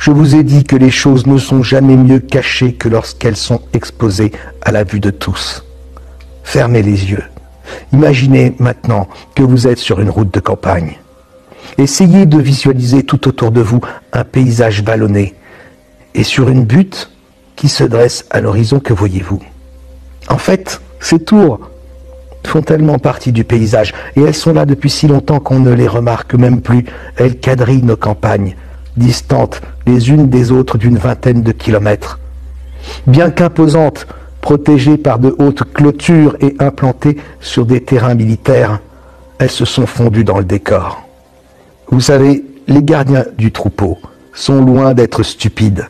Je vous ai dit que les choses ne sont jamais mieux cachées que lorsqu'elles sont exposées à la vue de tous. Fermez les yeux. Imaginez maintenant que vous êtes sur une route de campagne. Essayez de visualiser tout autour de vous un paysage vallonné. Et sur une butte qui se dresse à l'horizon, que voyez-vous? En fait, ces tours font tellement partie du paysage, et elles sont là depuis si longtemps qu'on ne les remarque même plus. Elles quadrillent nos campagnes, distantes les unes des autres d'une vingtaine de kilomètres. Bien qu'imposantes, protégées par de hautes clôtures et implantées sur des terrains militaires, elles se sont fondues dans le décor. Vous savez, les gardiens du troupeau sont loin d'être stupides,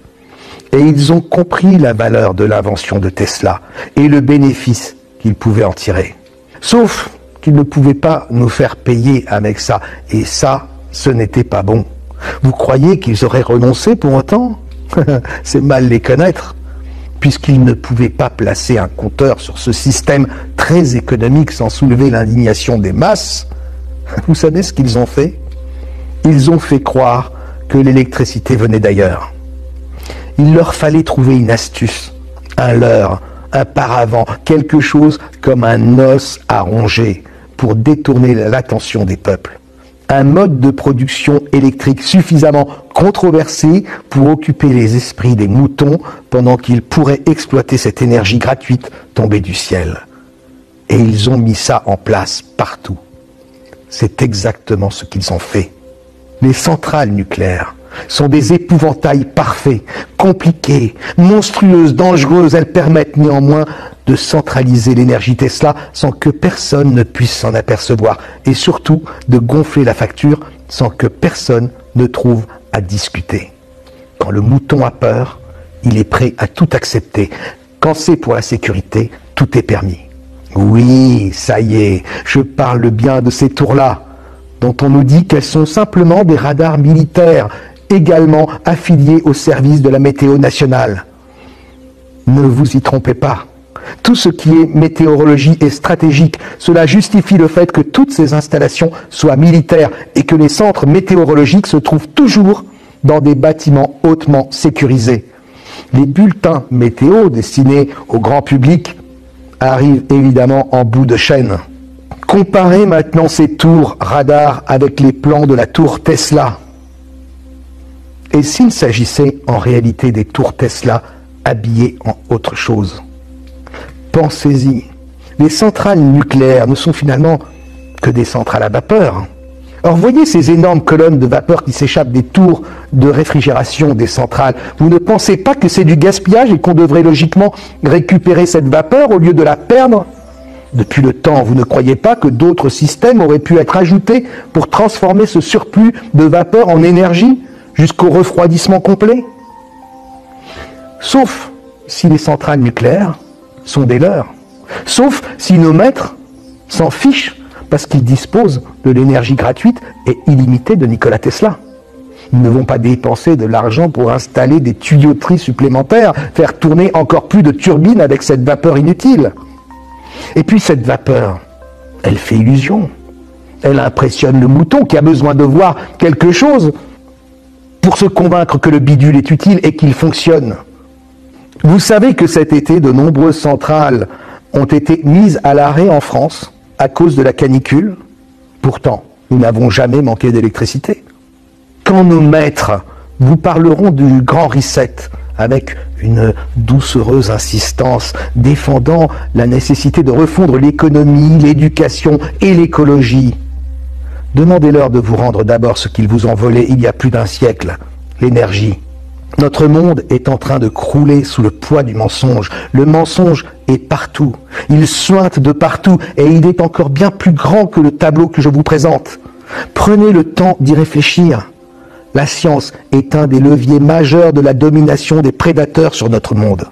et ils ont compris la valeur de l'invention de Tesla et le bénéfice qu'ils pouvaient en tirer. Sauf qu'ils ne pouvaient pas nous faire payer avec ça, et ça, ce n'était pas bon. Vous croyez qu'ils auraient renoncé pour autant? C'est mal les connaître, puisqu'ils ne pouvaient pas placer un compteur sur ce système très économique sans soulever l'indignation des masses. Vous savez ce qu'ils ont fait? Ils ont fait croire que l'électricité venait d'ailleurs. Il leur fallait trouver une astuce, un leurre, un paravent, quelque chose comme un os à ronger pour détourner l'attention des peuples. Un mode de production électrique suffisamment controversé pour occuper les esprits des moutons pendant qu'ils pourraient exploiter cette énergie gratuite tombée du ciel. Et ils ont mis ça en place partout. C'est exactement ce qu'ils ont fait. Les centrales nucléaires sont des épouvantails parfaits, compliquées, monstrueuses, dangereuses. Elles permettent néanmoins de centraliser l'énergie Tesla sans que personne ne puisse s'en apercevoir, et surtout de gonfler la facture sans que personne ne trouve à discuter. Quand le mouton a peur, il est prêt à tout accepter. Quand c'est pour la sécurité, tout est permis. Oui, ça y est, je parle bien de ces tours-là, dont on nous dit qu'elles sont simplement des radars militaires, également affiliés au service de la météo nationale. Ne vous y trompez pas. Tout ce qui est météorologie est stratégique. Cela justifie le fait que toutes ces installations soient militaires et que les centres météorologiques se trouvent toujours dans des bâtiments hautement sécurisés. Les bulletins météo destinés au grand public arrivent évidemment en bout de chaîne. Comparez maintenant ces tours radars avec les plans de la tour Tesla. Et s'il s'agissait en réalité des tours Tesla habillées en autre chose? Pensez-y, les centrales nucléaires ne sont finalement que des centrales à vapeur. Alors voyez ces énormes colonnes de vapeur qui s'échappent des tours de réfrigération des centrales. Vous ne pensez pas que c'est du gaspillage et qu'on devrait logiquement récupérer cette vapeur au lieu de la perdre? Depuis le temps, vous ne croyez pas que d'autres systèmes auraient pu être ajoutés pour transformer ce surplus de vapeur en énergie jusqu'au refroidissement complet? Sauf si les centrales nucléaires sont des leurs. Sauf si nos maîtres s'en fichent parce qu'ils disposent de l'énergie gratuite et illimitée de Nikola Tesla. Ils ne vont pas dépenser de l'argent pour installer des tuyauteries supplémentaires, faire tourner encore plus de turbines avec cette vapeur inutile. Et puis cette vapeur, elle fait illusion. Elle impressionne le mouton qui a besoin de voir quelque chose pour se convaincre que le bidule est utile et qu'il fonctionne. Vous savez que cet été, de nombreuses centrales ont été mises à l'arrêt en France à cause de la canicule. Pourtant, nous n'avons jamais manqué d'électricité. Quand nos maîtres vous parleront du grand reset avec une doucereuse insistance défendant la nécessité de refondre l'économie, l'éducation et l'écologie, demandez-leur de vous rendre d'abord ce qu'ils vous ont volé il y a plus d'un siècle, l'énergie. Notre monde est en train de crouler sous le poids du mensonge. Le mensonge est partout. Il suinte de partout et il est encore bien plus grand que le tableau que je vous présente. Prenez le temps d'y réfléchir. La science est un des leviers majeurs de la domination des prédateurs sur notre monde.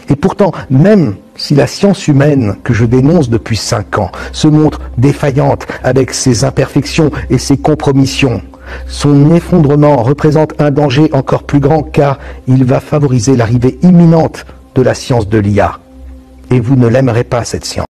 Et pourtant, même si la science humaine que je dénonce depuis 5 ans se montre défaillante avec ses imperfections et ses compromissions, son effondrement représente un danger encore plus grand car il va favoriser l'arrivée imminente de la science de l'IA. Et vous ne l'aimerez pas, cette science.